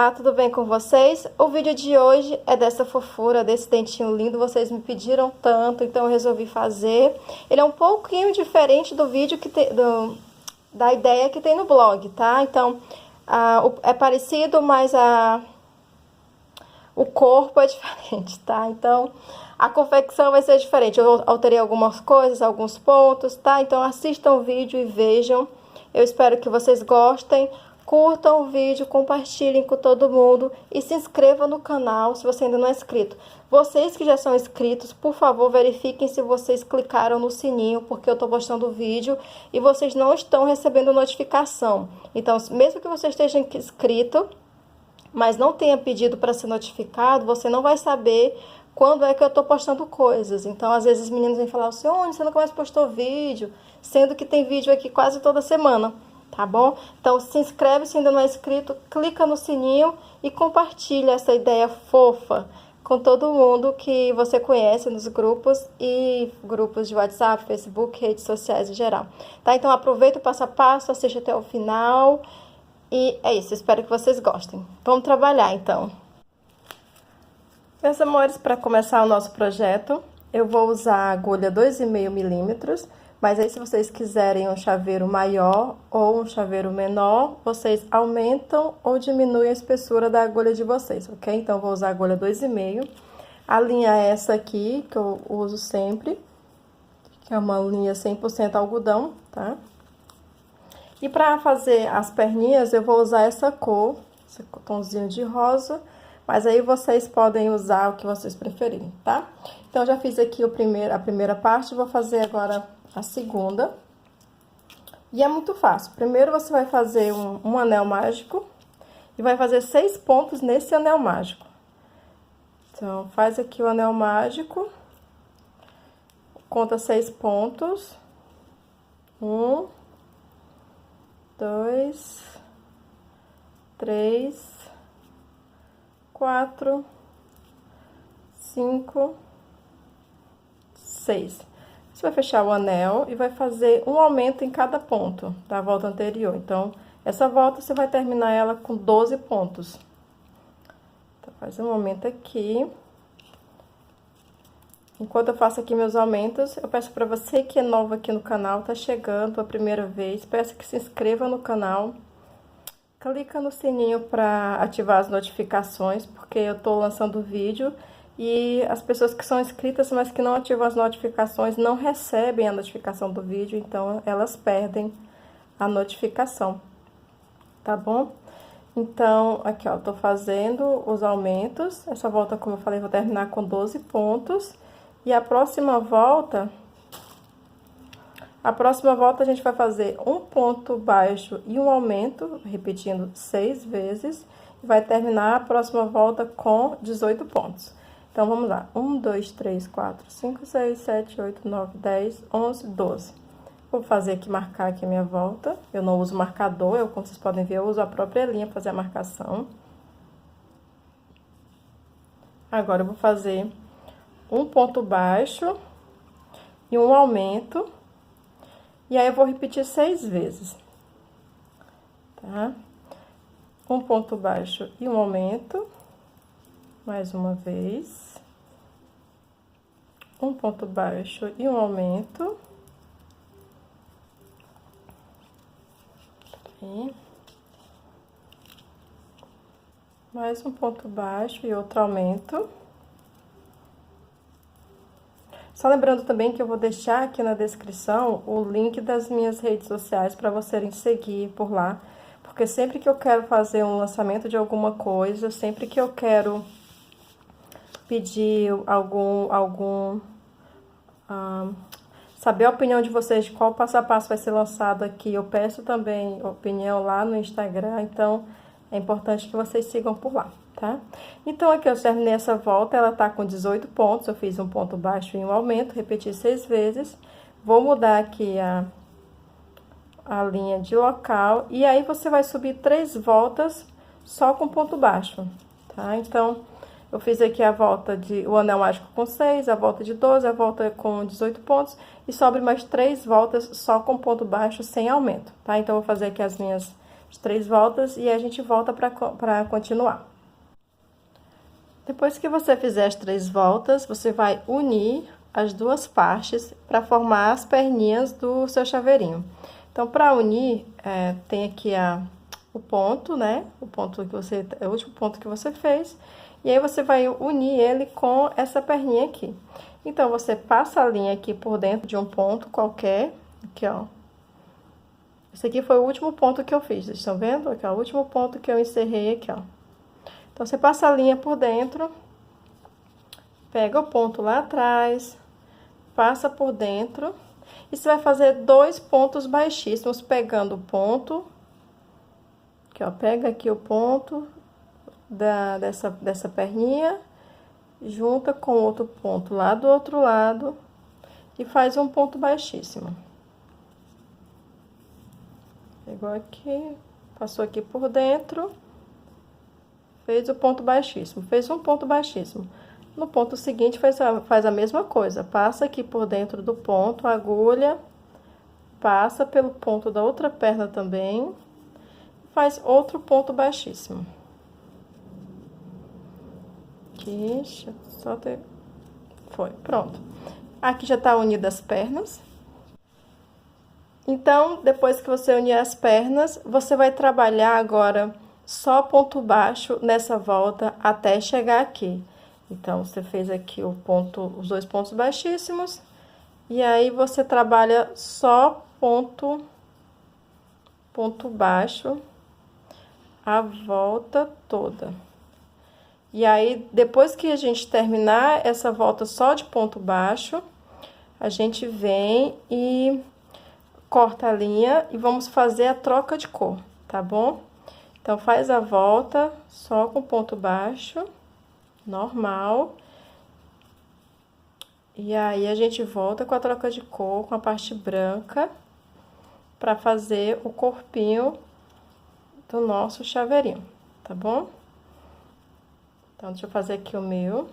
Olá, tudo bem com vocês? O vídeo de hoje é dessa fofura, desse dentinho lindo, vocês me pediram tanto, então eu resolvi fazer. Ele é um pouquinho diferente do vídeo da ideia que tem no blog, tá? Então, é parecido, mas o corpo é diferente, tá? Então, a confecção vai ser diferente. Eu alterei algumas coisas, alguns pontos, tá? Então, assistam o vídeo e vejam. Eu espero que vocês gostem. Curtam o vídeo, compartilhem com todo mundo e se inscrevam no canal se você ainda não é inscrito. Vocês que já são inscritos, por favor, verifiquem se vocês clicaram no sininho, porque eu tô postando o vídeo e vocês não estão recebendo notificação. Então, mesmo que você esteja inscrito, mas não tenha pedido para ser notificado, você não vai saber quando é que eu tô postando coisas. Então, às vezes os meninos vêm falar assim, onde você nunca mais postou vídeo, sendo que tem vídeo aqui quase toda semana. Tá bom? Então, se inscreve se ainda não é inscrito, clica no sininho e compartilha essa ideia fofa com todo mundo que você conhece nos grupos e grupos de WhatsApp, Facebook, redes sociais em geral. Tá? Então, aproveita o passo a passo, assiste até o final e é isso. Espero que vocês gostem. Vamos trabalhar, então. Meus amores, para começar o nosso projeto, eu vou usar a agulha 2,5 milímetros. Mas aí, se vocês quiserem um chaveiro maior ou um chaveiro menor, vocês aumentam ou diminuem a espessura da agulha de vocês, ok? Então, vou usar a agulha 2,5. A linha é essa aqui, que eu uso sempre, que é uma linha 100% algodão, tá? E para fazer as perninhas, eu vou usar essa cor, esse tomzinho de rosa, mas aí vocês podem usar o que vocês preferirem, tá? Então, já fiz aqui a primeira parte, vou fazer agora a segunda. E é muito fácil. Primeiro você vai fazer um anel mágico e vai fazer 6 pontos nesse anel mágico. Então, faz aqui o anel mágico, conta 6 pontos. 1, 2, 3, 4, 5, 6. Você vai fechar o anel e vai fazer um aumento em cada ponto da volta anterior. Então, essa volta você vai terminar ela com 12 pontos. Então, faz um aumento aqui. Enquanto eu faço aqui meus aumentos, eu peço para você que é novo aqui no canal, tá chegando a primeira vez, peço que se inscreva no canal. Clica no sininho para ativar as notificações, porque eu tô lançando vídeo. E as pessoas que são inscritas, mas que não ativam as notificações, não recebem a notificação do vídeo, então elas perdem a notificação, tá bom? Então, aqui ó, tô fazendo os aumentos, essa volta, como eu falei, vou terminar com 12 pontos, e a próxima volta a gente vai fazer um ponto baixo e um aumento, repetindo 6 vezes, e vai terminar a próxima volta com 18 pontos. Então, vamos lá. 1, 2, 3, 4, 5, 6, 7, 8, 9, 10, 11, 12. Vou fazer aqui, marcar aqui a minha volta. Eu não uso marcador, como vocês podem ver, eu uso a própria linha para fazer a marcação. Agora, eu vou fazer um ponto baixo e um aumento. E aí, eu vou repetir 6 vezes. Tá? Um ponto baixo e um aumento. Mais uma vez. Um ponto baixo e um aumento. Aqui. Mais um ponto baixo e outro aumento. Só lembrando também que eu vou deixar aqui na descrição o link das minhas redes sociais para vocês seguir por lá. Porque sempre que eu quero fazer um lançamento de alguma coisa, sempre que eu quero pedir saber a opinião de vocês de qual passo a passo vai ser lançado aqui, eu peço também opinião lá no Instagram, então é importante que vocês sigam por lá, tá? Então, aqui eu terminei essa volta, ela tá com 18 pontos, eu fiz um ponto baixo e um aumento, repeti 6 vezes, vou mudar aqui a linha de local, e aí você vai subir 3 voltas só com ponto baixo, tá? Então, eu fiz aqui a volta o anel mágico com 6, a volta de 12, a volta com 18 pontos, e sobre mais 3 voltas só com ponto baixo, sem aumento, tá? Então, eu vou fazer aqui as minhas as 3 voltas e a gente volta para continuar. Depois que você fizer as 3 voltas, você vai unir as 2 partes para formar as perninhas do seu chaveirinho. Então, para unir, tem aqui o ponto, né? O ponto que você, é o último ponto que você fez. E aí, você vai unir ele com essa perninha aqui. Então, você passa a linha aqui por dentro de um ponto qualquer. Aqui, ó. Esse aqui foi o último ponto que eu fiz. Vocês estão vendo? Aqui, ó, o último ponto que eu encerrei aqui, ó. Então, você passa a linha por dentro. Pega o ponto lá atrás. Passa por dentro. E você vai fazer 2 pontos baixíssimos, pegando o ponto. Aqui, ó. Pega aqui o ponto dessa perninha. Junta com outro ponto lá do outro lado. E faz um ponto baixíssimo. Pegou aqui, passou aqui por dentro, fez o ponto baixíssimo, fez um ponto baixíssimo. No ponto seguinte, faz a mesma coisa, passa aqui por dentro do ponto, agulha, passa pelo ponto da outra perna também, faz outro ponto baixíssimo. Aqui, deixa eu só ter... Foi, pronto. Aqui já tá unidas as pernas. Então, depois que você unir as pernas, você vai trabalhar agora só ponto baixo nessa volta até chegar aqui. Então, você fez aqui os 2 pontos baixíssimos, e aí você trabalha só ponto baixo a volta toda. E aí, depois que a gente terminar essa volta só de ponto baixo, a gente vem e corta a linha e vamos fazer a troca de cor, tá bom? Então, faz a volta só com ponto baixo, normal. E aí, a gente volta com a troca de cor, com a parte branca, pra fazer o corpinho do nosso chaveirinho, tá bom? Então, deixa eu fazer aqui o meu.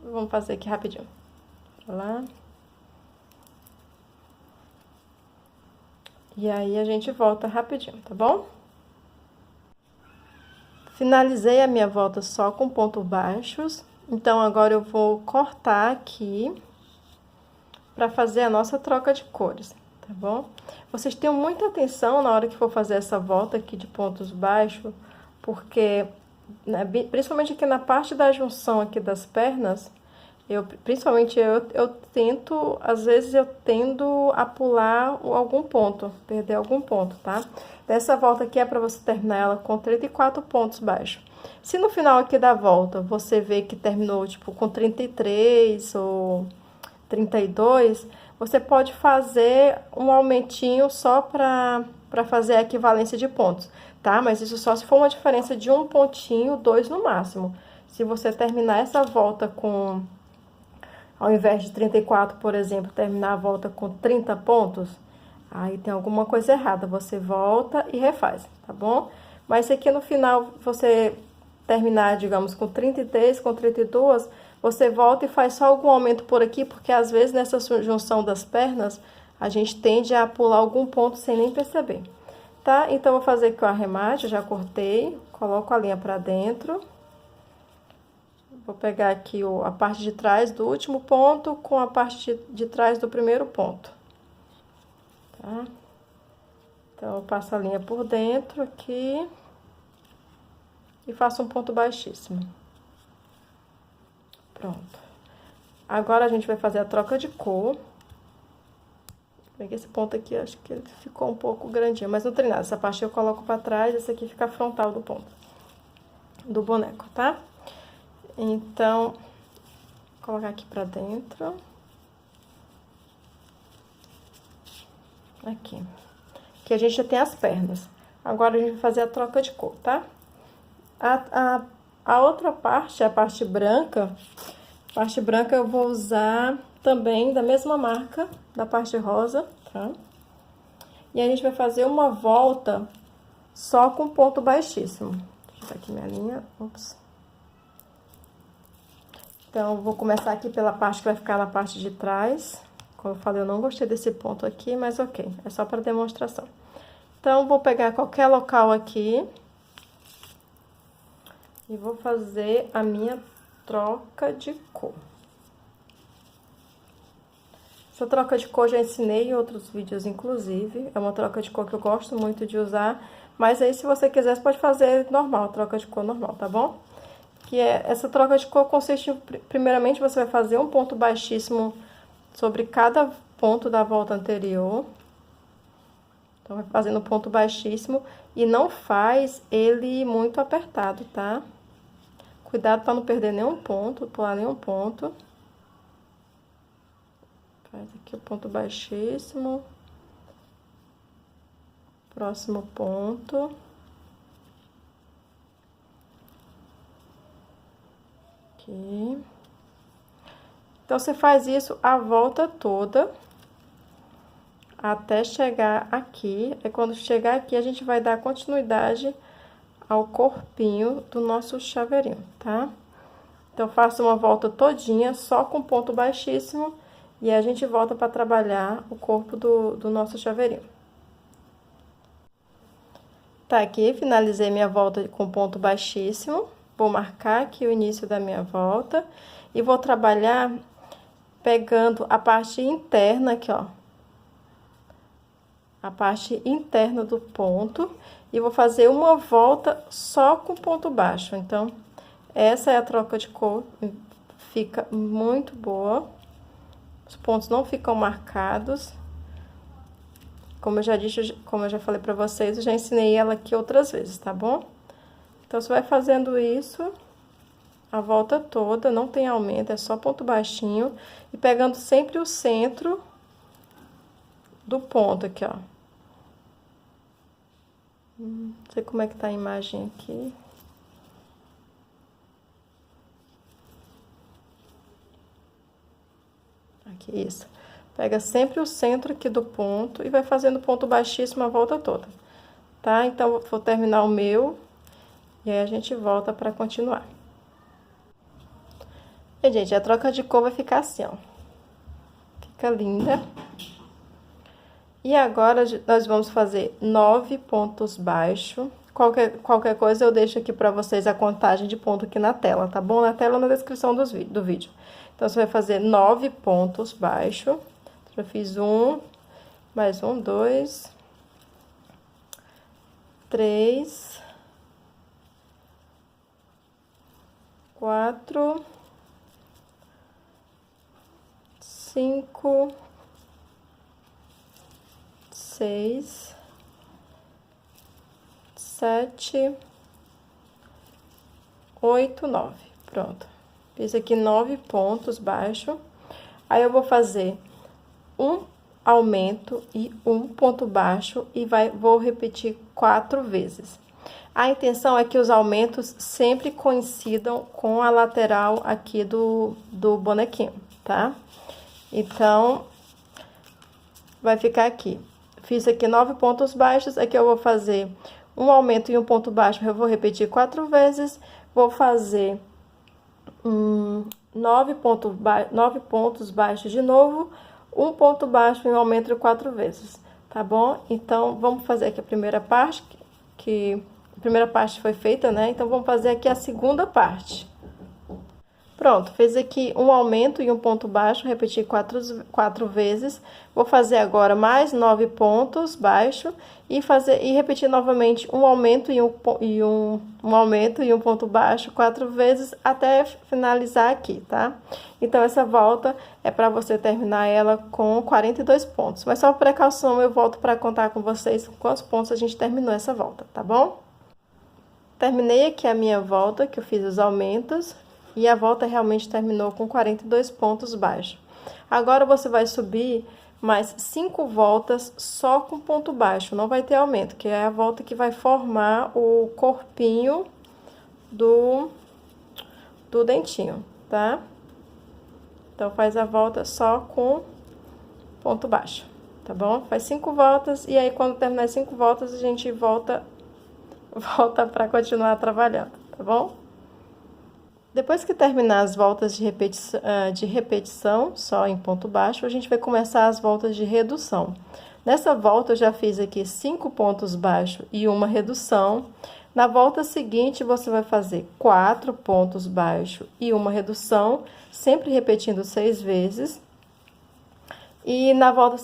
Vamos fazer aqui rapidinho. Olha lá. E aí, a gente volta rapidinho, tá bom? Finalizei a minha volta só com pontos baixos. Então, agora eu vou cortar aqui pra fazer a nossa troca de cores, tá bom? Vocês tenham muita atenção na hora que for fazer essa volta aqui de pontos baixos, porque, né, principalmente aqui na parte da junção aqui das pernas, principalmente eu tento, às vezes eu tendo a pular algum ponto, perder algum ponto, tá? Dessa volta aqui é pra você terminar ela com 34 pontos baixos. Se no final aqui da volta você vê que terminou, tipo, com 33 ou 32, você pode fazer um aumentinho só pra fazer a equivalência de pontos, tá? Mas isso só se for uma diferença de um pontinho, 2 no máximo. Se você terminar essa volta com... Ao invés de 34, por exemplo, terminar a volta com 30 pontos, aí tem alguma coisa errada. Você volta e refaz, tá bom? Mas se aqui no final você terminar, digamos, com 33, com 32, você volta e faz só algum aumento por aqui, porque às vezes nessa junção das pernas, a gente tende a pular algum ponto sem nem perceber, tá? Então, eu vou fazer aqui o arremate, já cortei, coloco a linha pra dentro. Vou pegar aqui a parte de trás do último ponto com a parte de trás do primeiro ponto, tá? Então, eu passo a linha por dentro aqui e faço um ponto baixíssimo. Pronto. Agora, a gente vai fazer a troca de cor. Peguei esse ponto aqui, acho que ele ficou um pouco grandinho, mas não tem nada. Essa parte eu coloco pra trás, essa aqui fica frontal do ponto, do boneco, tá? Então, vou colocar aqui pra dentro. Aqui. Aqui a gente já tem as pernas. Agora, a gente vai fazer a troca de cor, tá? A outra parte, a parte branca eu vou usar também da mesma marca, da parte rosa, tá? E a gente vai fazer uma volta só com ponto baixíssimo. Deixa eu ver aqui minha linha, ops. Então, eu vou começar aqui pela parte que vai ficar na parte de trás. Como eu falei, eu não gostei desse ponto aqui, mas ok. É só para demonstração. Então, vou pegar qualquer local aqui e vou fazer a minha troca de cor. Essa troca de cor já ensinei em outros vídeos, inclusive. É uma troca de cor que eu gosto muito de usar. Mas aí, se você quiser, você pode fazer normal, troca de cor normal, tá bom? Essa troca de cor consiste, primeiramente, você vai fazer um ponto baixíssimo sobre cada ponto da volta anterior. Então, vai fazendo ponto baixíssimo e não faz ele muito apertado, tá? Cuidado para não perder nenhum ponto, pular nenhum ponto. Faz aqui o ponto baixíssimo. Próximo ponto. Aqui. Então, você faz isso a volta toda, até chegar aqui. E quando chegar aqui, a gente vai dar continuidade ao corpinho do nosso chaveirinho, tá? Então, faça uma volta todinha, só com ponto baixíssimo, e a gente volta para trabalhar o corpo do nosso chaveirinho. Tá, aqui, finalizei minha volta com ponto baixíssimo. Vou marcar aqui o início da minha volta e vou trabalhar pegando a parte interna aqui, ó. A parte interna do ponto e vou fazer uma volta só com ponto baixo. Então, essa é a troca de cor, fica muito boa. Os pontos não ficam marcados. Como eu já disse, como eu já falei pra vocês, eu já ensinei ela aqui outras vezes, tá bom? Então, você vai fazendo isso a volta toda, não tem aumento, é só ponto baixinho. E pegando sempre o centro do ponto aqui, ó. Não sei como é que tá a imagem aqui. Aqui, isso. Pega sempre o centro aqui do ponto e vai fazendo ponto baixíssimo a volta toda, tá? Então, vou terminar o meu e aí a gente volta pra continuar. E, gente, a troca de cor vai ficar assim, ó. Fica linda. E agora, nós vamos fazer 9 pontos baixos. Qualquer coisa, eu deixo aqui pra vocês a contagem de ponto aqui na tela, tá bom? Na tela ou na descrição do vídeo. Então, você vai fazer 9 pontos baixos. Já fiz um, mais um, 2, 3, 4, 5, 6, 7, 8, 9. Pronto. Fiz aqui 9 pontos baixos. Aí, eu vou fazer um aumento e um ponto baixo e vou repetir 4 vezes. A intenção é que os aumentos sempre coincidam com a lateral aqui do bonequinho, tá? Então, vai ficar aqui. Fiz aqui 9 pontos baixos, aqui eu vou fazer um aumento e um ponto baixo, eu vou repetir 4 vezes. Vou fazer 9 pontos baixos de novo, um ponto baixo e um aumento 4 vezes, tá bom? Então, vamos fazer aqui a primeira parte, a primeira parte foi feita, né? Então, vamos fazer aqui a segunda parte. Pronto, fez aqui um aumento e um ponto baixo, repetir 4 vezes. Vou fazer agora mais 9 pontos baixos e repetir novamente um aumento e um aumento e um ponto baixo 4 vezes até finalizar aqui, tá? Então, essa volta é para você terminar ela com 42 pontos. Mas só por precaução, eu volto para contar com vocês quantos pontos a gente terminou essa volta, tá bom? Terminei aqui a minha volta, que eu fiz os aumentos. E a volta realmente terminou com 42 pontos baixos. Agora, você vai subir mais 5 voltas só com ponto baixo, não vai ter aumento, que é a volta que vai formar o corpinho do dentinho, tá? Então, faz a volta só com ponto baixo, tá bom? Faz 5 voltas e aí, quando terminar as 5 voltas, a gente volta para continuar trabalhando, tá bom? Depois que terminar as voltas de repetição, só em ponto baixo, a gente vai começar as voltas de redução. Nessa volta, eu já fiz aqui 5 pontos baixos e uma redução. Na volta seguinte, você vai fazer 4 pontos baixos e uma redução, sempre repetindo 6 vezes. E na volta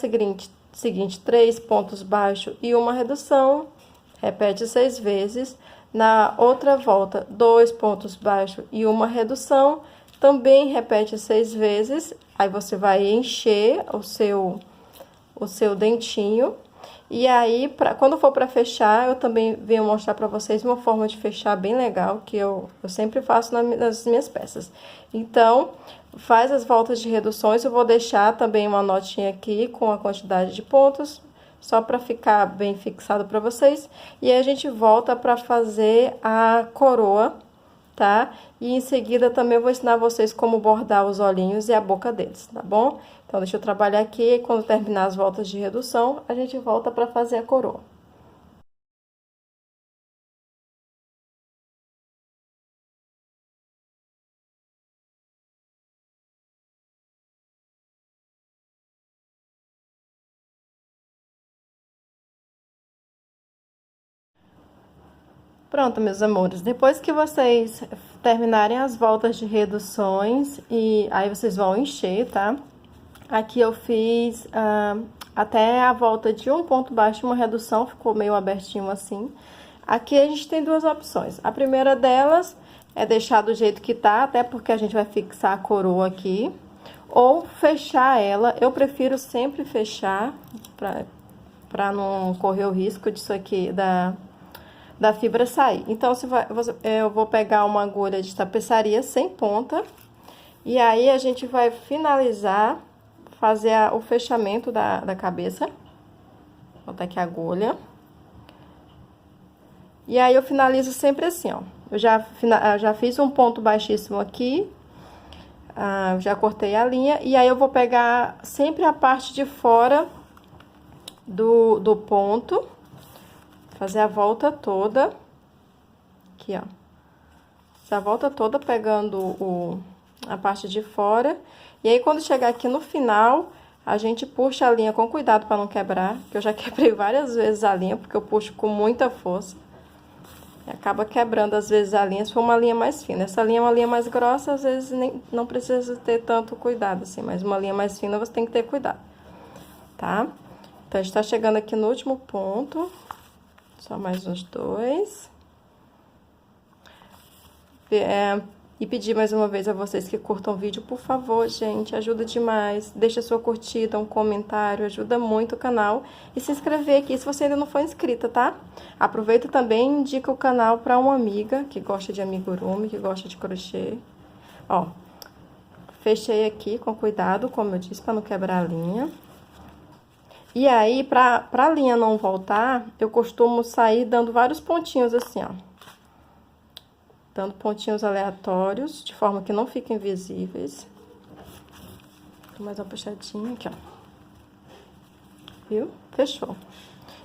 seguinte 3 pontos baixos e uma redução, repete 6 vezes. Na outra volta, 2 pontos baixos e uma redução, também repete 6 vezes. Aí você vai encher o seu dentinho. E aí, quando for para fechar, eu também venho mostrar para vocês uma forma de fechar bem legal, que eu sempre faço nas minhas peças. Então, faz as voltas de reduções, eu vou deixar também uma notinha aqui com a quantidade de pontos, só para ficar bem fixado para vocês. E aí, a gente volta para fazer a coroa, tá? E em seguida também eu vou ensinar vocês como bordar os olhinhos e a boca deles, tá bom? Então, deixa eu trabalhar aqui e quando terminar as voltas de redução, a gente volta para fazer a coroa. Pronto, meus amores, depois que vocês terminarem as voltas de reduções, e aí vocês vão encher, tá? Aqui eu fiz até a volta de um ponto baixo e uma redução, ficou meio abertinho assim. Aqui a gente tem duas opções. A primeira delas é deixar do jeito que tá, até porque a gente vai fixar a coroa aqui. Ou fechar ela, eu prefiro sempre fechar, pra não correr o risco disso aqui, da fibra sair. Então, eu vou pegar uma agulha de tapeçaria sem ponta. E aí, a gente vai finalizar, fazer o fechamento da cabeça. Vou botar aqui a agulha. E aí, eu finalizo sempre assim, ó. Eu já fiz um ponto baixíssimo aqui. Já cortei a linha. E aí, eu vou pegar sempre a parte de fora do ponto. Fazer a volta toda. Aqui, ó. A volta toda pegando a parte de fora. E aí, quando chegar aqui no final, a gente puxa a linha com cuidado para não quebrar. Que eu já quebrei várias vezes a linha, porque eu puxo com muita força. E acaba quebrando, às vezes, a linha, se for uma linha mais fina. Essa linha é uma linha mais grossa, às vezes não precisa ter tanto cuidado, assim. Mas uma linha mais fina, você tem que ter cuidado, tá? Então, a gente tá chegando aqui no último ponto. Só mais uns 2. E pedir mais uma vez a vocês que curtam o vídeo, por favor, gente, ajuda demais. Deixa sua curtida, um comentário, ajuda muito o canal. E se inscrever aqui se você ainda não for inscrita, tá? Aproveita também e indica o canal para uma amiga que gosta de amigurumi, que gosta de crochê. Ó, fechei aqui com cuidado, como eu disse, para não quebrar a linha. E aí, pra linha não voltar, eu costumo sair dando vários pontinhos assim, ó. Dando pontinhos aleatórios, de forma que não fiquem visíveis. Mais uma puxadinha aqui, ó. Viu? Fechou.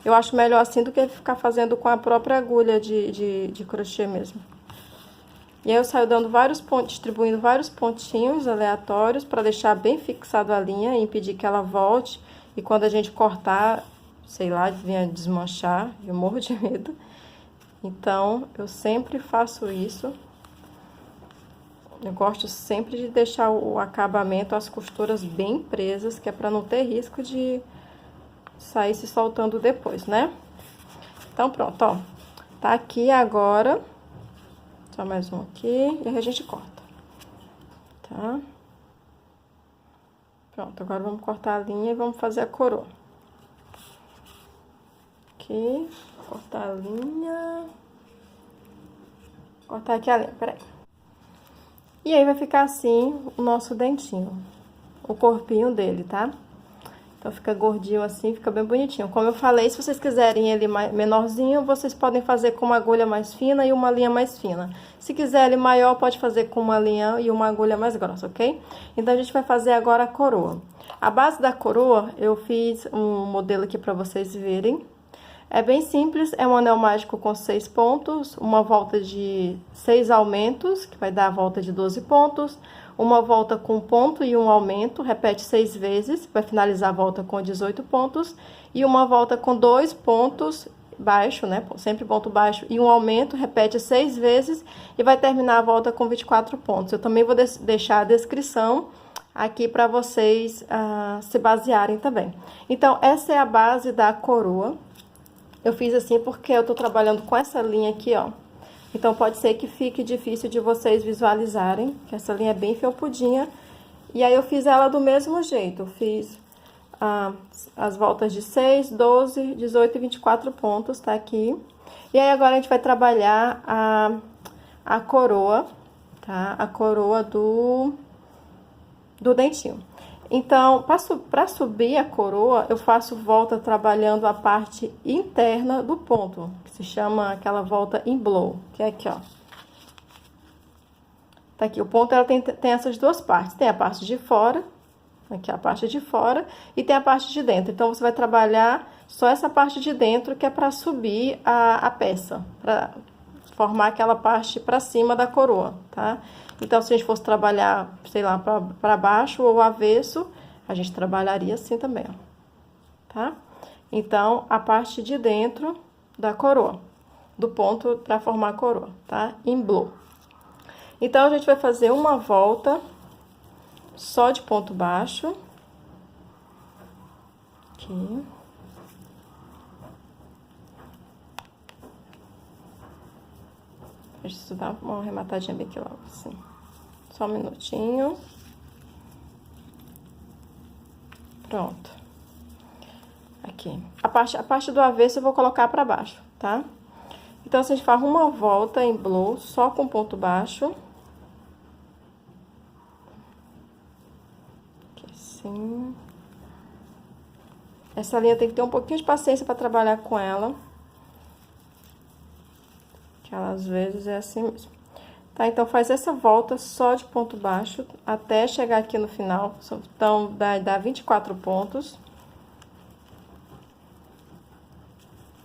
Eu acho melhor assim do que ficar fazendo com a própria agulha de crochê mesmo. E aí, eu saio dando vários pontos, distribuindo vários pontinhos aleatórios para deixar bem fixado a linha e impedir que ela volte. E quando a gente cortar, sei lá, venha desmanchar, eu morro de medo. Então, eu sempre faço isso. Eu gosto sempre de deixar o acabamento, as costuras bem presas, que é para não ter risco de sair se soltando depois, né? Então, pronto, ó. Tá aqui agora. Só mais um aqui e aí a gente corta. Tá? Pronto, agora vamos cortar a linha e vamos fazer a coroa. Aqui, cortar a linha. Cortar aqui a linha, peraí. E aí, vai ficar assim o nosso dentinho. O corpinho dele, tá? Então, fica gordinho assim, fica bem bonitinho. Como eu falei, se vocês quiserem ele menorzinho, vocês podem fazer com uma agulha mais fina e uma linha mais fina. Se quiser ele maior, pode fazer com uma linha e uma agulha mais grossa, ok? Então, a gente vai fazer agora a coroa. A base da coroa, eu fiz um modelo aqui pra vocês verem. É bem simples, é um anel mágico com 6 pontos, uma volta de 6 aumentos, que vai dar a volta de 12 pontos, uma volta com ponto e um aumento, repete 6 vezes, vai finalizar a volta com 18 pontos, e uma volta com 2 pontos baixo, né, sempre ponto baixo, e um aumento, repete 6 vezes, e vai terminar a volta com 24 pontos. Eu também vou deixar a descrição aqui para vocês se basearem também. Então, essa é a base da coroa. Eu fiz assim porque eu tô trabalhando com essa linha aqui, ó. Então, pode ser que fique difícil de vocês visualizarem, que essa linha é bem felpudinha. E aí, eu fiz ela do mesmo jeito. Eu fiz as voltas de 6, 12, 18 e 24 pontos, tá aqui. E aí, agora a gente vai trabalhar a coroa, tá? A coroa do dentinho. Então, para subir a coroa, eu faço volta trabalhando a parte interna do ponto, que se chama aquela volta in blow, que é aqui, ó. Tá aqui, o ponto ela tem essas duas partes, tem a parte de fora, aqui a parte de fora, e tem a parte de dentro. Então, você vai trabalhar só essa parte de dentro, que é para subir a peça, para formar aquela parte para cima da coroa, tá? Então, se a gente fosse trabalhar, sei lá, para baixo ou avesso, a gente trabalharia assim também, ó, tá? Então, a parte de dentro da coroa, do ponto para formar a coroa, tá? In blow. Então, a gente vai fazer uma volta só de ponto baixo. Aqui. Deixa eu dar uma arrematadinha bem aqui logo, assim. Só um minutinho. Pronto. Aqui. A parte do avesso eu vou colocar pra baixo, tá? Então, a gente faz uma volta em blow só com ponto baixo. Aqui assim. Essa linha tem que ter um pouquinho de paciência pra trabalhar com ela. Que ela, às vezes, é assim mesmo. Tá, então, faz essa volta só de ponto baixo, até chegar aqui no final. Então, dá 24 pontos.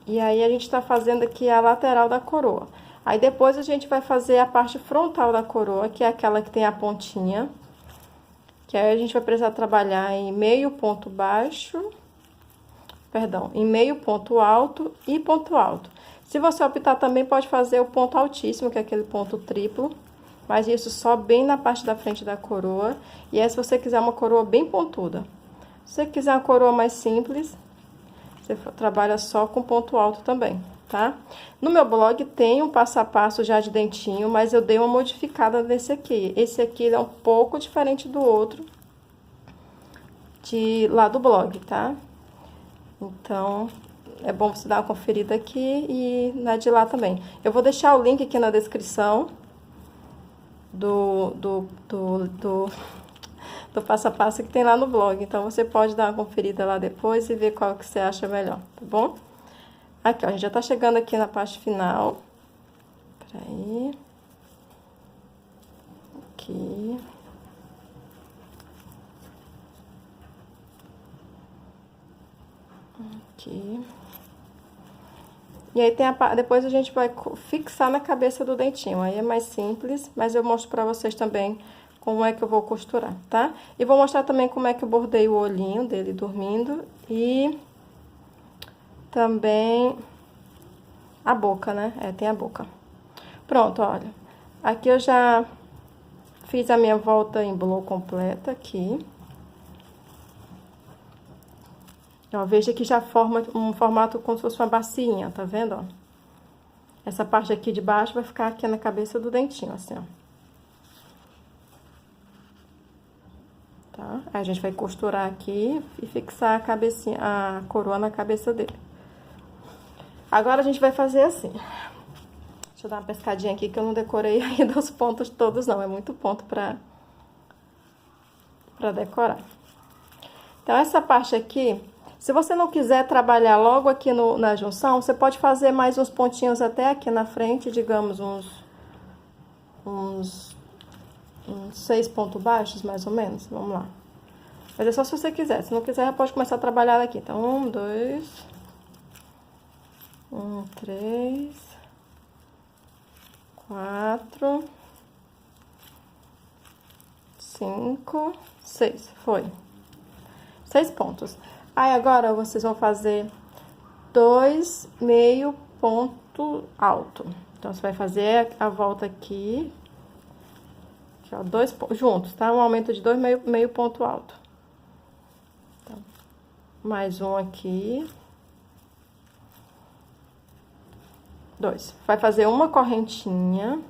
E aí, a gente tá fazendo aqui a lateral da coroa. Aí, depois, a gente vai fazer a parte frontal da coroa, que é aquela que tem a pontinha. Que aí, a gente vai precisar trabalhar em meio ponto baixo, perdão, em meio ponto alto e ponto alto. Se você optar também, pode fazer o ponto altíssimo, que é aquele ponto triplo. Mas isso só bem na parte da frente da coroa. E aí, se você quiser uma coroa bem pontuda. Se você quiser uma coroa mais simples, você trabalha só com ponto alto também, tá? No meu blog tem um passo a passo já de dentinho, mas eu dei uma modificada nesse aqui. Esse aqui ele é um pouco diferente do outro lá do blog, tá? Então, é bom você dar uma conferida aqui e na de lá também. Eu vou deixar o link aqui na descrição do passo a passo que tem lá no blog. Então, você pode dar uma conferida lá depois e ver qual que você acha melhor, tá bom? Aqui, ó, a gente já tá chegando aqui na parte final. Peraí. Aqui. Aqui. E aí, depois a gente vai fixar na cabeça do dentinho. Aí é mais simples, mas eu mostro pra vocês também como é que eu vou costurar, tá? E vou mostrar também como é que eu bordei o olhinho dele dormindo e também a boca, né? Tem a boca. Pronto, olha. Aqui eu já fiz a minha volta em blow completa aqui. Ó, veja que já forma um formato como se fosse uma bacinha, tá vendo, ó? Essa parte aqui de baixo vai ficar aqui na cabeça do dentinho, assim, ó. Tá? Aí a gente vai costurar aqui e fixar a cabecinha, a coroa na cabeça dele. Agora a gente vai fazer assim. Deixa eu dar uma pescadinha aqui que eu não decorei ainda os pontos todos, não. É muito ponto pra decorar. Então, essa parte aqui, se você não quiser trabalhar logo aqui na junção, você pode fazer mais uns pontinhos até aqui na frente, digamos, uns 6 pontos baixos, mais ou menos. Vamos lá. Mas é só se você quiser. Se não quiser, já pode começar a trabalhar aqui. Então, 1, 2, 3, 4, 5, 6, foi. 6 pontos. Aí, agora, vocês vão fazer 2 meio ponto alto. Então, você vai fazer a volta aqui, ó, 2 juntos, tá? Um aumento de 2 meio ponto alto. Então, mais um aqui. 2. Vai fazer uma correntinha.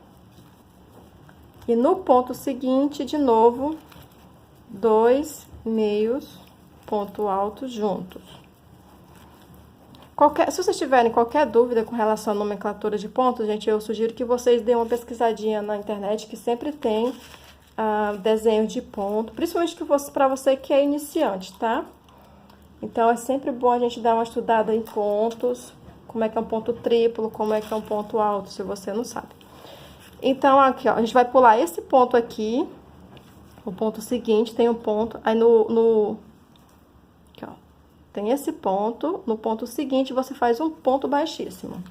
E no ponto seguinte, de novo, 2 meios ponto alto juntos. Se vocês tiverem qualquer dúvida com relação à nomenclatura de pontos, gente, eu sugiro que vocês dêem uma pesquisadinha na internet, que sempre tem desenho de ponto, principalmente para você que é iniciante, tá? Então, é sempre bom a gente dar uma estudada em pontos, como é que é um ponto triplo, como é que é um ponto alto, se você não sabe. Então, aqui, ó, a gente vai pular esse ponto aqui, o ponto seguinte tem um ponto, aí aqui, ó, tem esse ponto, no ponto seguinte você faz um ponto baixíssimo.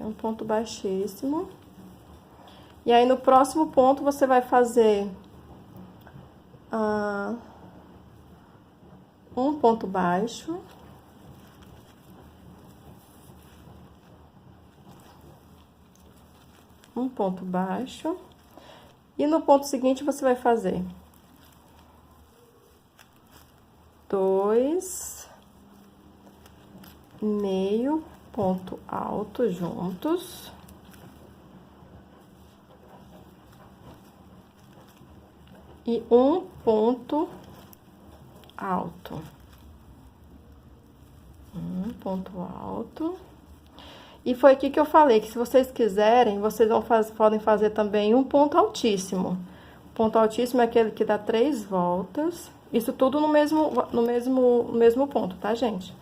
Um ponto baixíssimo. E aí, no próximo ponto, você vai fazer um ponto baixo. Um ponto baixo. E no ponto seguinte, você vai fazer 2 meio ponto alto juntos. E um ponto alto. Um ponto alto. E foi aqui que eu falei que se vocês quiserem, vocês podem fazer também um ponto altíssimo. O ponto altíssimo é aquele que dá 3 voltas. Isso tudo no mesmo ponto, tá, gente?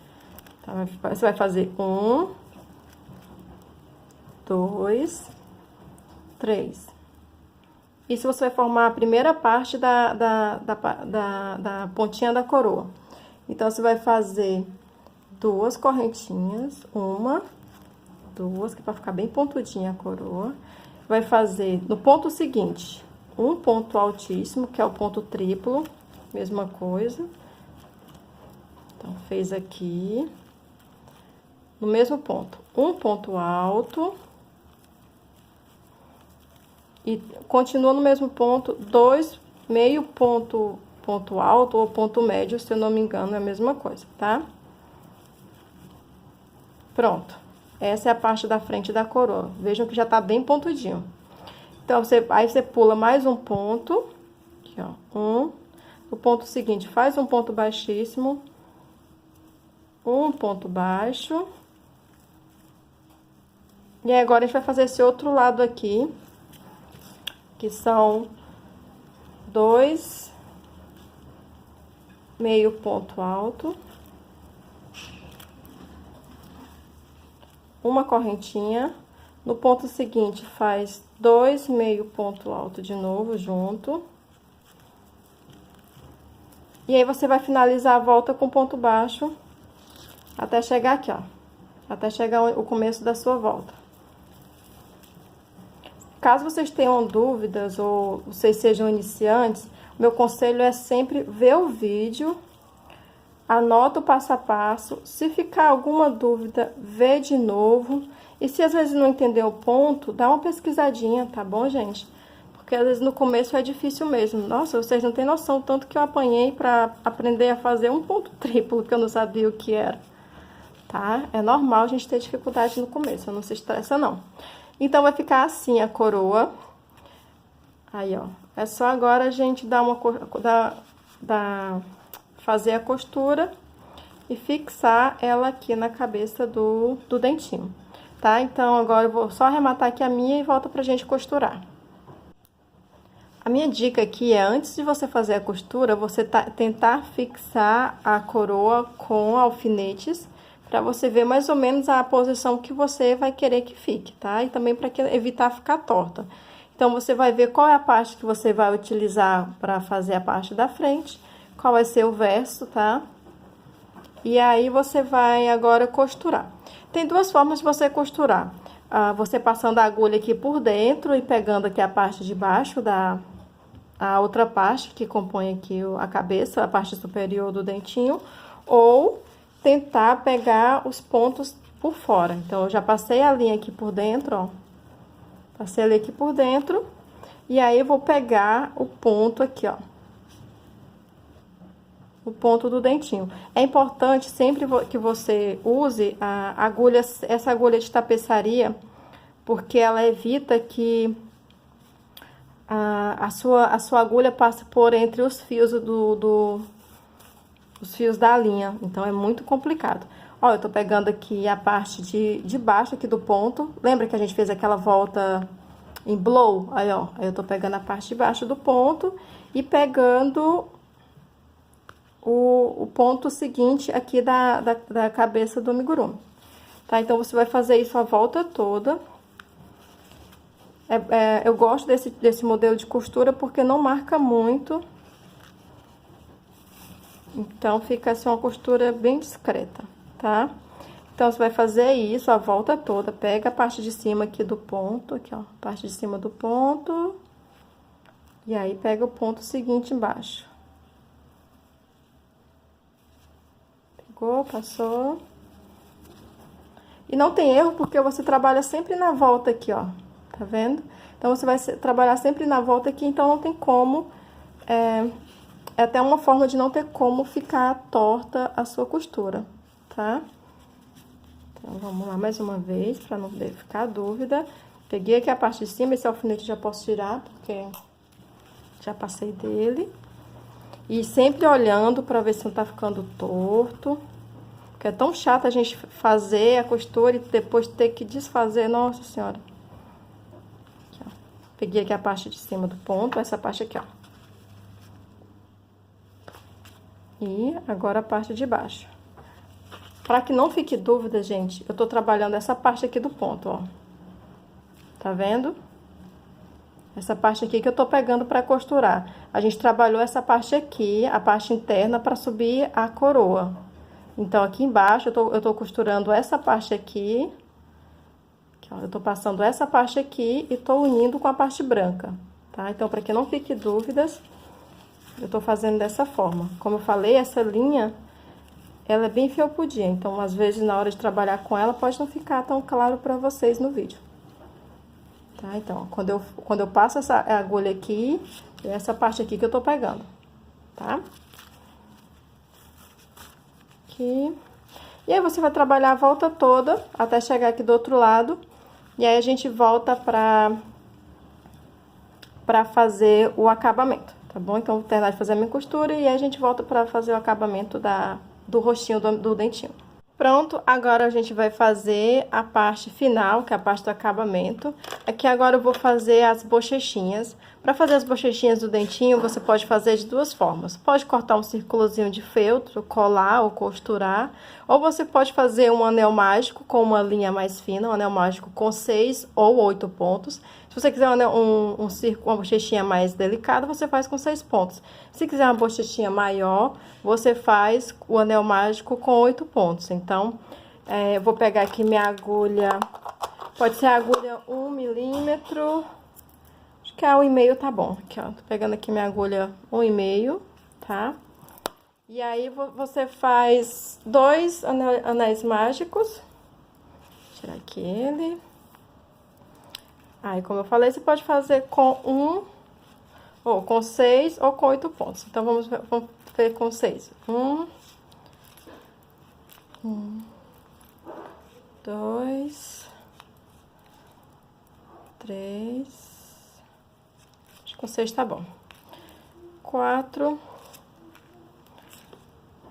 Então, você vai fazer 1, 2, 3. Isso você vai formar a primeira parte da pontinha da coroa. Então, você vai fazer 2 correntinhas, 1, 2, que é pra ficar bem pontudinha a coroa. Vai fazer no ponto seguinte, um ponto altíssimo, que é o ponto triplo, mesma coisa. Então, fez aqui. No mesmo ponto, um ponto alto. E continua no mesmo ponto, 2 meio ponto alto ou ponto médio, se eu não me engano, é a mesma coisa, tá? Pronto. Essa é a parte da frente da coroa. Vejam que já tá bem pontudinho. Então, aí você pula mais um ponto. Aqui, ó. No ponto seguinte, faz um ponto baixíssimo. Um ponto baixo. E aí, agora, a gente vai fazer esse outro lado aqui. Que são 2 meio ponto alto. Uma correntinha. No ponto seguinte, faz 2 meio ponto alto de novo, junto. E aí, você vai finalizar a volta com ponto baixo, até chegar aqui, ó. Até chegar o começo da sua volta. Caso vocês tenham dúvidas ou vocês sejam iniciantes, meu conselho é sempre ver o vídeo, anota o passo a passo. Se ficar alguma dúvida, vê de novo. E se às vezes não entender o ponto, dá uma pesquisadinha, tá bom, gente? Porque às vezes no começo é difícil mesmo. Nossa, vocês não têm noção tanto que eu apanhei pra aprender a fazer um ponto triplo, que eu não sabia o que era, tá? É normal a gente ter dificuldade no começo, não se estressa não. Então, vai ficar assim a coroa. Aí, ó. É só agora a gente fazer a costura e fixar ela aqui na cabeça do dentinho, tá? Então, agora eu vou só arrematar aqui a minha e volta pra gente costurar. A minha dica aqui é, antes de você fazer a costura, você tentar fixar a coroa com alfinetes, para você ver mais ou menos a posição que você vai querer que fique, tá? E também para evitar ficar torta. Então, você vai ver qual é a parte que você vai utilizar para fazer a parte da frente, qual vai ser o verso, tá? E aí, você vai agora costurar. Tem 2 formas de você costurar. Você passando a agulha aqui por dentro e pegando aqui a parte de baixo a outra parte que compõe aqui a cabeça, a parte superior do dentinho, ou tentar pegar os pontos por fora. Então, eu já passei a linha aqui por dentro, ó. Passei a linha aqui por dentro, e aí eu vou pegar o ponto aqui, ó. O ponto do dentinho. É importante sempre que você use a agulha, essa agulha de tapeçaria, porque ela evita que a sua agulha passe por entre os fios os fios da linha. Então, é muito complicado. Ó, eu tô pegando aqui a parte de baixo aqui do ponto. Lembra que a gente fez aquela volta em blow? Aí, ó, aí eu tô pegando a parte de baixo do ponto e pegando o ponto seguinte aqui da cabeça do amigurumi. Tá? Então, você vai fazer isso a volta toda. Eu gosto desse modelo de costura porque não marca muito. Então, fica assim uma costura bem discreta, tá? Então, você vai fazer isso a volta toda. Pega a parte de cima aqui do ponto, aqui, ó. Parte de cima do ponto. E aí, pega o ponto seguinte embaixo. Pegou, passou. E não tem erro, porque você trabalha sempre na volta aqui, ó. Tá vendo? Então, você vai trabalhar sempre na volta aqui, então não tem como... É até uma forma de não ter como ficar torta a sua costura, tá? Então, vamos lá mais uma vez, pra não ficar dúvida. Peguei aqui a parte de cima, esse alfinete já posso tirar, porque já passei dele. E sempre olhando pra ver se não tá ficando torto. Porque é tão chato a gente fazer a costura e depois ter que desfazer, nossa senhora. Aqui, ó. Peguei aqui a parte de cima do ponto, essa parte aqui, ó. E agora a parte de baixo. Pra que não fique dúvida, gente, eu tô trabalhando essa parte aqui do ponto, ó. Tá vendo? Essa parte aqui que eu tô pegando pra costurar. A gente trabalhou essa parte aqui, a parte interna, pra subir a coroa. Então, aqui embaixo, eu tô costurando essa parte aqui. Aqui, ó, eu tô passando essa parte aqui e tô unindo com a parte branca, tá? Então, pra que não fique dúvidas... Eu tô fazendo dessa forma. Como eu falei, essa linha, ela é bem felpudinha. Então, às vezes, na hora de trabalhar com ela, pode não ficar tão claro pra vocês no vídeo. Tá? Então, quando eu passo essa agulha aqui, é essa parte aqui que eu tô pegando. Tá? Aqui. E aí, você vai trabalhar a volta toda, até chegar aqui do outro lado. E aí, a gente volta pra fazer o acabamento. Tá bom? Então, vou terminar de fazer a minha costura e aí a gente volta pra fazer o acabamento do rostinho do dentinho. Pronto, agora a gente vai fazer a parte final, que é a parte do acabamento. Aqui agora eu vou fazer as bochechinhas. Para fazer as bochechinhas do dentinho, você pode fazer de duas formas. Pode cortar um círculozinho de feltro, colar ou costurar. Ou você pode fazer um anel mágico com uma linha mais fina, um anel mágico com 6 ou 8 pontos. Se você quiser uma bochechinha mais delicada, você faz com 6 pontos. Se quiser uma bochechinha maior, você faz o anel mágico com 8 pontos. Então, eu vou pegar aqui minha agulha, pode ser a agulha 1 milímetro, acho que a 1,5 tá bom. Aqui, ó, tô pegando aqui minha agulha 1,5, tá? E aí, você faz 2 anéis mágicos. Vou tirar aqui ele. Aí, como eu falei, você pode fazer com ou com 6 ou com 8 pontos. Então, vamos ver com 6. 2, 3, acho que com 6 tá bom. 4,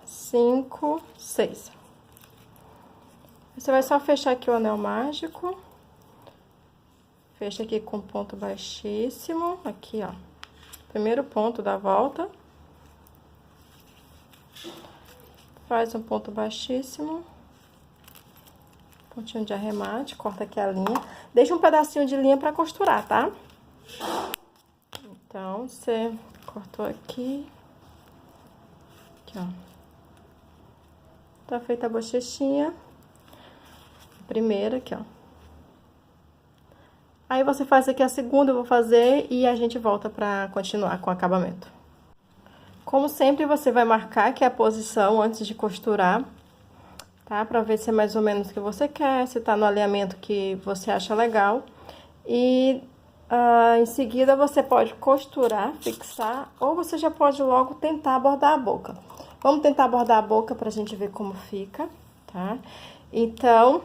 5, 6. Você vai só fechar aqui o anel mágico. Fecha aqui com ponto baixíssimo, aqui, ó. Primeiro ponto da volta. Faz um ponto baixíssimo. Pontinho de arremate, corta aqui a linha. Deixa um pedacinho de linha pra costurar, tá? Então, você cortou aqui. Aqui, ó. Tá feita a bochechinha. Primeira aqui, ó. Aí você faz aqui a segunda, eu vou fazer e a gente volta pra continuar com o acabamento. Como sempre, você vai marcar aqui a posição antes de costurar, tá? Pra ver se é mais ou menos o que você quer, se tá no alinhamento que você acha legal. E em seguida você pode costurar, fixar, ou você já pode logo tentar bordar a boca. Vamos tentar bordar a boca pra gente ver como fica, tá? Então,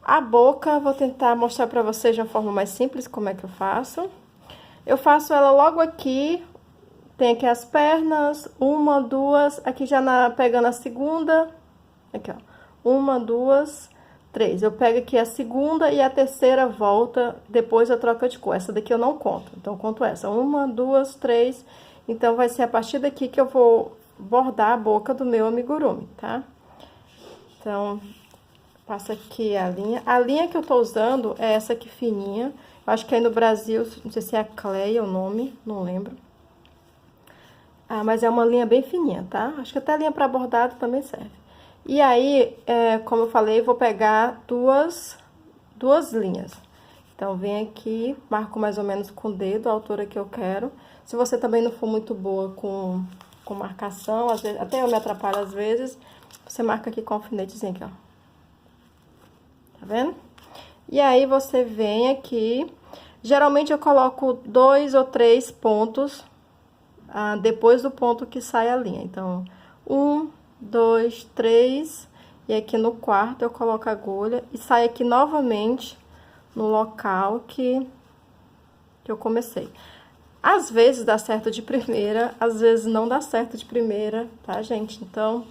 a boca, vou tentar mostrar pra vocês de uma forma mais simples como é que eu faço. Eu faço ela logo aqui, tem aqui as pernas, uma, duas, aqui já pegando a segunda, aqui ó, uma, duas, três. Eu pego aqui a segunda e a terceira volta, depois eu troco de cor. Essa daqui eu não conto, então eu conto essa, uma, duas, três. Então, vai ser a partir daqui que eu vou bordar a boca do meu amigurumi, tá? Então, passa aqui a linha. A linha que eu tô usando é essa aqui fininha. Eu acho que aí no Brasil, não sei se é a Cleia o nome, não lembro. Mas é uma linha bem fininha, tá? Acho que até a linha pra bordado também serve. E aí, como eu falei, vou pegar duas linhas. Então, vem aqui, marco mais ou menos com o dedo a altura que eu quero. Se você também não for muito boa com marcação, às vezes, até eu me atrapalho às vezes, você marca aqui com o alfinetezinho aqui, ó. Tá vendo? E aí, você vem aqui. Geralmente, eu coloco 2 ou 3 pontos depois do ponto que sai a linha. Então, 1, 2, 3, e aqui no quarto eu coloco a agulha e saio aqui novamente no local que eu comecei. Às vezes dá certo de primeira, às vezes não dá certo de primeira, tá, gente? Então,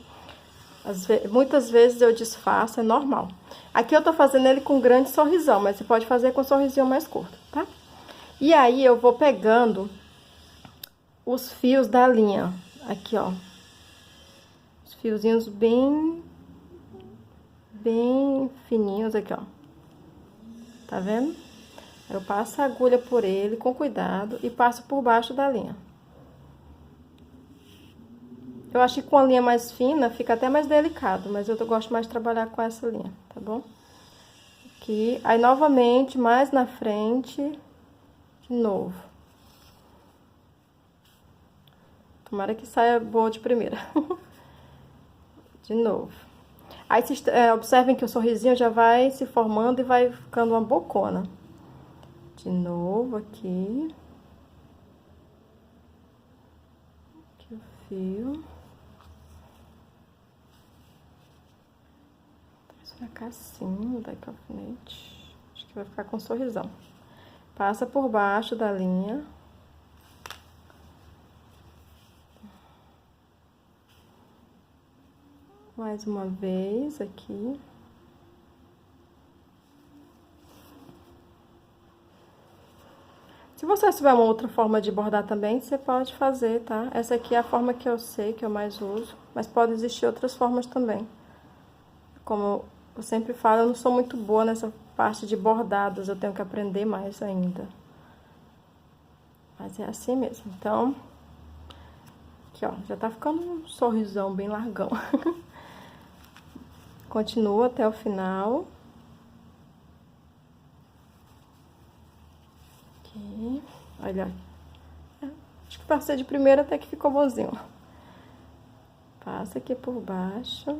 muitas vezes eu desfaço, é normal. Aqui eu tô fazendo ele com grande sorrisão, mas você pode fazer com sorrisinho mais curto, tá? E aí, eu vou pegando os fios da linha, aqui, ó. Os fiozinhos bem fininhos aqui, ó. Tá vendo? Eu passo a agulha por ele com cuidado e passo por baixo da linha. Eu acho que com a linha mais fina fica até mais delicado, mas eu gosto mais de trabalhar com essa linha, tá bom? Aqui, aí novamente, mais na frente, de novo. Tomara que saia boa de primeira. De novo. Aí, observem que o sorrisinho já vai se formando e vai ficando uma bocona. De novo aqui. Aqui o fio. Traz pra cá assim, daqui ao alfinete. Acho que vai ficar com um sorrisão. Passa por baixo da linha. Mais uma vez aqui. Se você tiver uma outra forma de bordar também, você pode fazer, tá? Essa aqui é a forma que eu sei, que eu mais uso, mas pode existir outras formas também. Como eu sempre falo, eu não sou muito boa nessa parte de bordados, eu tenho que aprender mais ainda. Mas é assim mesmo, então... Aqui, ó, já tá ficando um sorrisão bem largão. Continua até o final. Aqui, olha. Acho que passei de primeira até que ficou bonzinho. Passa aqui por baixo.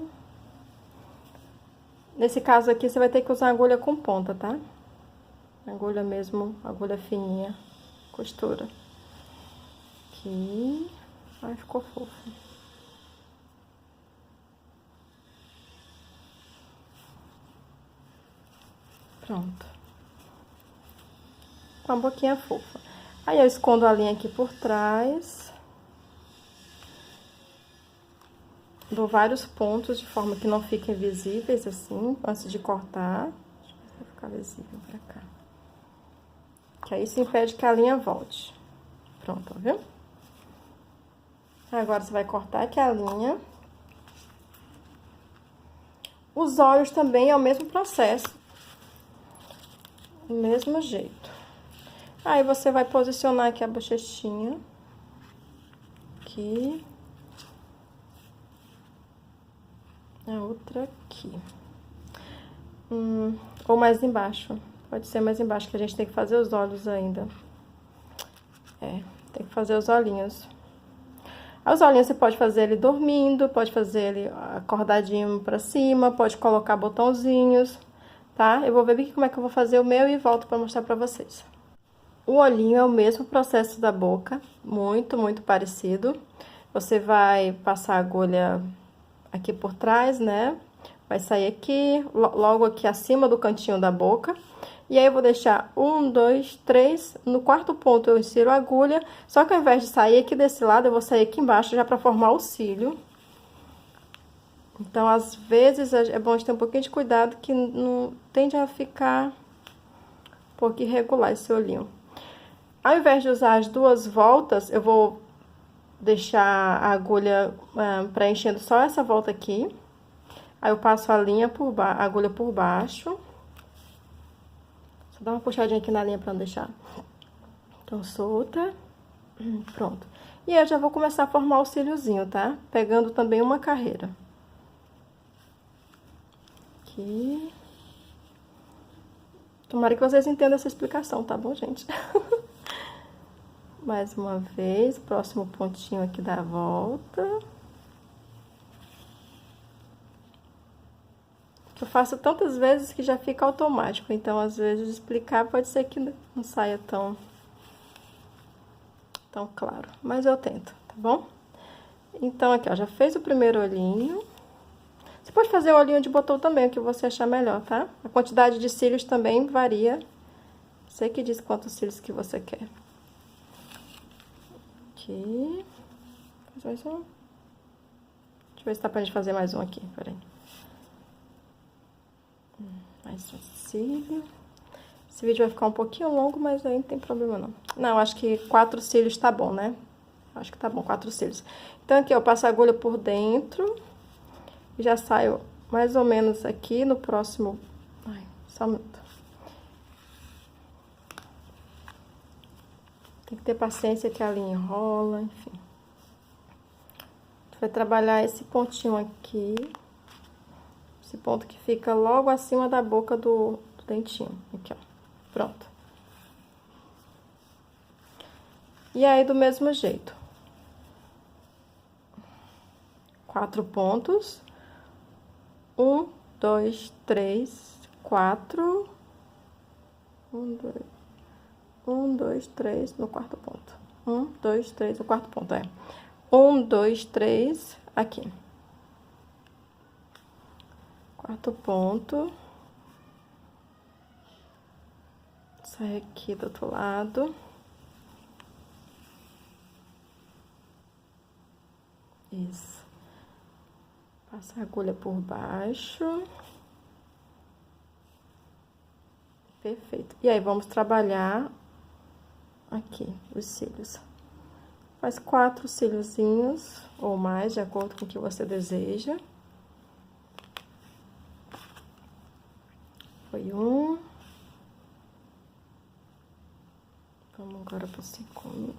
Nesse caso aqui, você vai ter que usar agulha com ponta, tá? Agulha mesmo, agulha fininha. Costura. Aqui. Ai, ficou fofo. Pronto. Com a boquinha fofa. Aí, eu escondo a linha aqui por trás. Dou vários pontos de forma que não fiquem visíveis, assim, antes de cortar. Deixa eu ver se vai ficar visível pra cá. Que aí isso impede que a linha volte. Pronto, ó, viu? Agora, você vai cortar aqui a linha. Os olhos também é o mesmo processo. Do mesmo jeito. Aí, você vai posicionar aqui a bochechinha. Aqui. A outra aqui. Ou mais embaixo. Pode ser mais embaixo, que a gente tem que fazer os olhos ainda. Tem que fazer os olhinhos. Os olhinhos você pode fazer ele dormindo, pode fazer ele acordadinho pra cima, pode colocar botãozinhos, tá? Eu vou ver aqui como é que eu vou fazer o meu e volto pra mostrar pra vocês. O olhinho é o mesmo processo da boca, muito, muito parecido. Você vai passar a agulha aqui por trás, né? Vai sair aqui, logo aqui acima do cantinho da boca. E aí, eu vou deixar 1, 2, 3. No quarto ponto, eu insiro a agulha. Só que ao invés de sair aqui desse lado, eu vou sair aqui embaixo já pra formar o cílio. Então, às vezes, é bom ter um pouquinho de cuidado, que não tende a ficar um pouco irregular esse olhinho. Ao invés de usar as duas voltas, eu vou deixar a agulha preenchendo só essa volta aqui. Aí, eu passo a linha a agulha por baixo. Só dá uma puxadinha aqui na linha pra não deixar tão solta. Pronto. E aí, eu já vou começar a formar o cíliozinho, tá? Pegando também uma carreira. Aqui. Tomara que vocês entendam essa explicação, tá bom, gente? Mais uma vez, próximo pontinho aqui da volta. Eu faço tantas vezes que já fica automático, então, às vezes, explicar pode ser que não saia tão claro, mas eu tento, tá bom? Então, aqui, ó, já fez o primeiro olhinho. Você pode fazer o olhinho de botão também, o que você achar melhor, tá? A quantidade de cílios também varia. Você que diz quantos cílios que você quer. Aqui. Faz mais um. Deixa eu ver se dá pra gente fazer mais um aqui, peraí. Mais um cílio. Esse vídeo vai ficar um pouquinho longo, mas aí não tem problema não. Não, acho que 4 cílios tá bom, né? Acho que tá bom, 4 cílios. Então, aqui, eu passo a agulha por dentro. E já saio mais ou menos aqui no próximo... Ai, só um minuto. Tem que ter paciência que a linha enrola, enfim. Tu vai trabalhar esse pontinho aqui. Esse ponto que fica logo acima da boca do dentinho. Aqui, ó. Pronto. E aí, do mesmo jeito. 4 pontos. 1, 2, 3, 4. 1, 2, 3 no quarto ponto. 1, 2, 3 no quarto ponto, 1, 2, 3 aqui. Quarto ponto. Sai aqui do outro lado. Isso. Passa a agulha por baixo. Perfeito. E aí, vamos trabalhar aqui os cílios. Faz 4 cíliozinhos ou mais, de acordo com o que você deseja. Foi 1. Vamos agora para o segundo.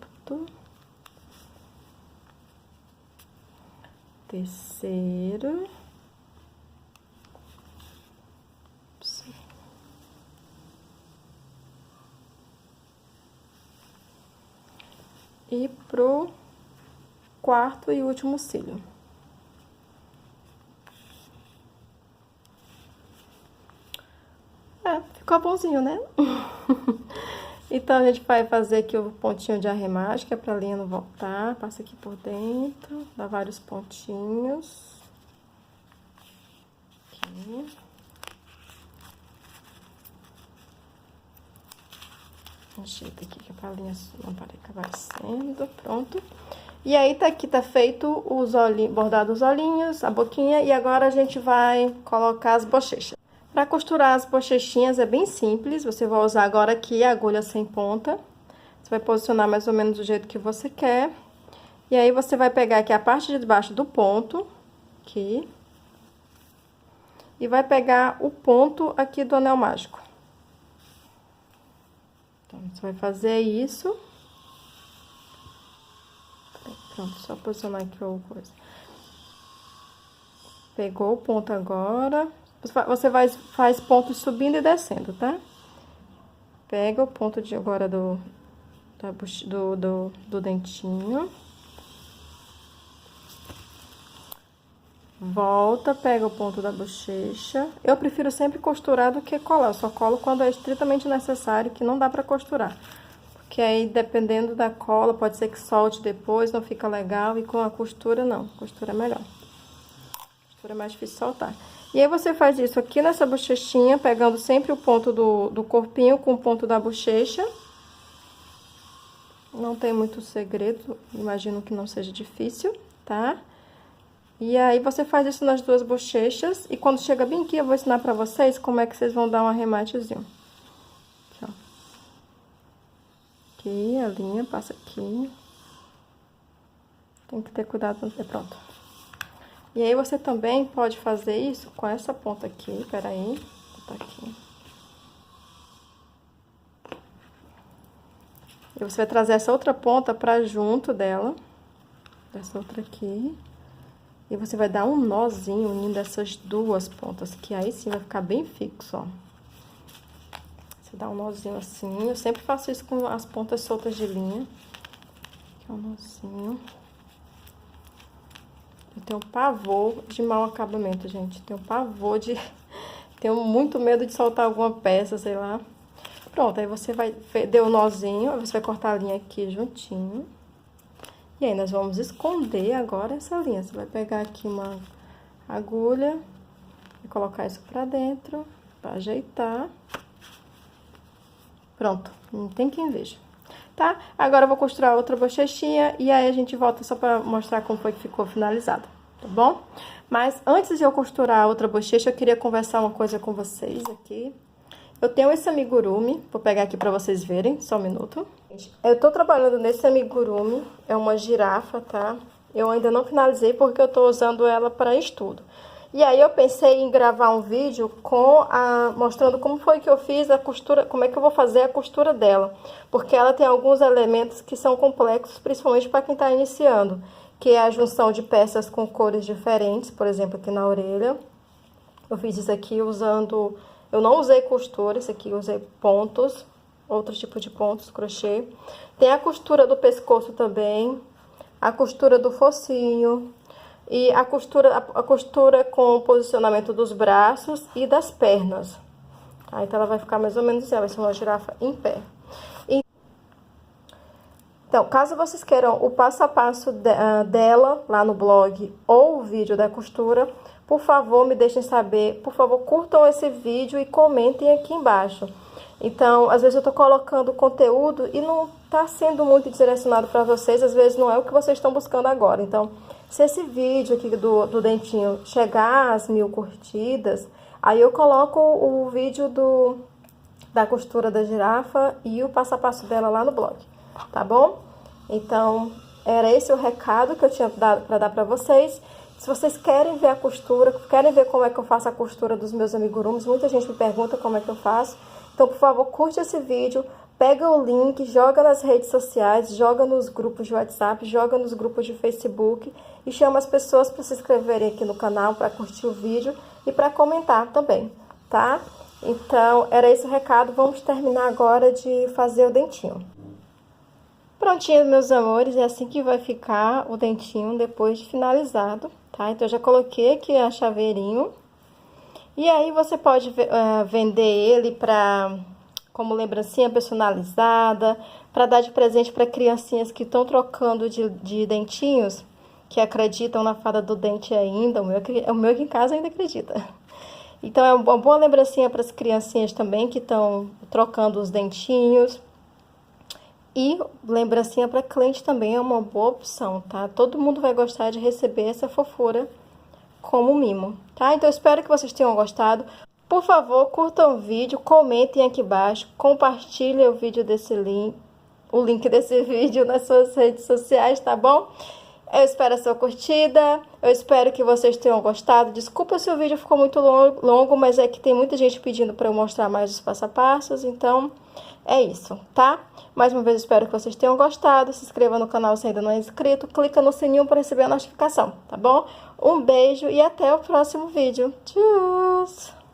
Terceiro. E pro quarto e último cílio. Ficou bonzinho, né? Então, a gente vai fazer aqui o pontinho de arremate, que é pra linha não voltar. Passa aqui por dentro, dá vários pontinhos. Aqui. Ajeita aqui, que é pra linha não parecer aparecendo. Pronto. E aí, tá feito os olhinhos, bordado os olhinhos, a boquinha. E agora, a gente vai colocar as bochechas. Para costurar as bochechinhas é bem simples, você vai usar agora aqui a agulha sem ponta. Você vai posicionar mais ou menos do jeito que você quer. E aí, você vai pegar aqui a parte de baixo do ponto, aqui. E vai pegar o ponto aqui do anel mágico. Então, você vai fazer isso. Pronto, só posicionar aqui o coisa. Pegou o ponto agora... Você faz pontos subindo e descendo, tá? Pega o ponto de agora do dentinho. Volta, pega o ponto da bochecha. Eu prefiro sempre costurar do que colar. Eu só colo quando é estritamente necessário, que não dá pra costurar. Porque aí, dependendo da cola, pode ser que solte depois, não fica legal. E com a costura, não. Costura é melhor. Costura é mais difícil soltar. E aí, você faz isso aqui nessa bochechinha, pegando sempre o ponto do corpinho com o ponto da bochecha. Não tem muito segredo, imagino que não seja difícil, tá? E aí, você faz isso nas duas bochechas. E quando chega bem aqui, eu vou ensinar pra vocês como é que vocês vão dar um arrematezinho. Aqui, ó. Aqui, a linha passa aqui. Tem que ter cuidado. Pronto. E aí, você também pode fazer isso com essa ponta aqui. Peraí, vou botar aqui. E você vai trazer essa outra ponta pra junto dela. Essa outra aqui. E você vai dar um nozinho unindo essas duas pontas, que aí sim vai ficar bem fixo, ó. Você dá um nozinho assim. Eu sempre faço isso com as pontas soltas de linha. Aqui é um nozinho. Eu tenho pavor de mau acabamento, gente. Tenho pavor de... Tenho muito medo de soltar alguma peça, sei lá. Pronto, aí você vai... Deu o nozinho, aí você vai cortar a linha aqui juntinho. E aí, nós vamos esconder agora essa linha. Você vai pegar aqui uma agulha e colocar isso pra dentro, pra ajeitar. Pronto, não tem quem veja, tá? Agora eu vou costurar outra bochechinha e aí a gente volta só pra mostrar como foi que ficou finalizado, tá bom? Mas antes de eu costurar a outra bochecha, eu queria conversar uma coisa com vocês aqui. Eu tenho esse amigurumi, vou pegar aqui pra vocês verem, só um minuto. Eu tô trabalhando nesse amigurumi, é uma girafa, tá? Eu ainda não finalizei porque eu tô usando ela para estudo. E aí eu pensei em gravar um vídeo mostrando como foi que eu fiz a costura, como é que eu vou fazer a costura dela. Porque ela tem alguns elementos que são complexos, principalmente para quem tá iniciando. Que é a junção de peças com cores diferentes, por exemplo, aqui na orelha. Eu fiz isso aqui usando... Eu não usei costura, esse aqui eu usei pontos, outro tipo de pontos, crochê. Tem a costura do pescoço também, a costura do focinho e a costura com o posicionamento dos braços e das pernas. Tá? Então, ela vai ficar mais ou menos assim, vai ser uma girafa em pé. Então, caso vocês queiram o passo a passo dela lá no blog ou o vídeo da costura, por favor, me deixem saber. Por favor, curtam esse vídeo e comentem aqui embaixo. Então, às vezes eu tô colocando conteúdo e não tá sendo muito direcionado para vocês. Às vezes não é o que vocês estão buscando agora. Então, se esse vídeo aqui do dentinho chegar às 1000 curtidas, aí eu coloco o vídeo da costura da girafa e o passo a passo dela lá no blog, tá bom? Então, era esse o recado que eu tinha para dar para vocês. Se vocês querem ver a costura, querem ver como é que eu faço a costura dos meus amigurumis, muita gente me pergunta como é que eu faço. Então, por favor, curte esse vídeo, pega o link, joga nas redes sociais, joga nos grupos de WhatsApp, joga nos grupos de Facebook e chama as pessoas para se inscreverem aqui no canal, para curtir o vídeo e para comentar também, tá? Então, era esse o recado. Vamos terminar agora de fazer o dentinho. Prontinho, meus amores, é assim que vai ficar o dentinho depois de finalizado, tá? Então, eu já coloquei aqui a chaveirinho. E aí, você pode vender ele como lembrancinha personalizada, para dar de presente para criancinhas que estão trocando de dentinhos, que acreditam na fada do dente ainda. O meu aqui em casa ainda acredita. Então, é uma boa lembrancinha para as criancinhas também que estão trocando os dentinhos. E lembrancinha para cliente também é uma boa opção, tá? Todo mundo vai gostar de receber essa fofura como mimo, tá? Então, eu espero que vocês tenham gostado. Por favor, curtam o vídeo, comentem aqui embaixo, compartilhem o vídeo o link desse vídeo nas suas redes sociais, tá bom? Eu espero a sua curtida, eu espero que vocês tenham gostado. Desculpa se o vídeo ficou muito longo, mas é que tem muita gente pedindo para eu mostrar mais os passo a passos, então é isso, tá? Mais uma vez, espero que vocês tenham gostado. Se inscreva no canal se ainda não é inscrito, clica no sininho para receber a notificação, tá bom? Um beijo e até o próximo vídeo. Tchau!